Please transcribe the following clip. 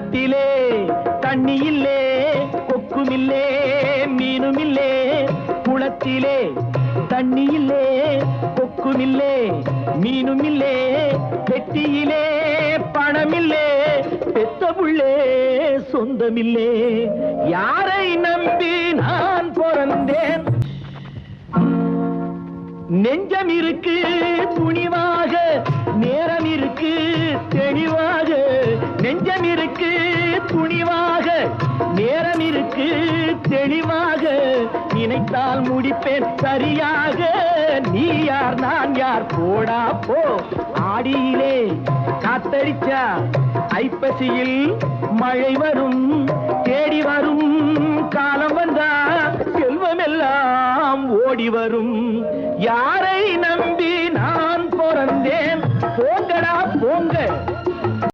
குளத்திலே தண்ணி இல்லே கொக்குமில்லே மீனுமில்லே குளத்திலே தண்ணி இல்லே கொக்குமில்லே மீனுமில்லே பெட்டியிலே பணமில்லே பெத்த புள்ளே சொந்தமில்லே யாரை நம்பி நான் பிறந்தேன் நெஞ்சம் இருக்கு துணிவாக நேரம் இருக்கு தெளிவாக நெஞ்சம் இருக்கு துணிவாக நேரம் இருக்கு தெளிவாக நினைத்தால் முடிப்பேன் சரியாக நீ யார் நான் யார் போடா போ ஆடியிலே காத்தடிச்சா ஐப்பசியில் மழை வரும் தேடி வரும் காலம் வந்தா செல்வமெல்லாம் ஓடி வரும் யாரை நம்பி நான் பிறந்தேன் போங்கடா போங்க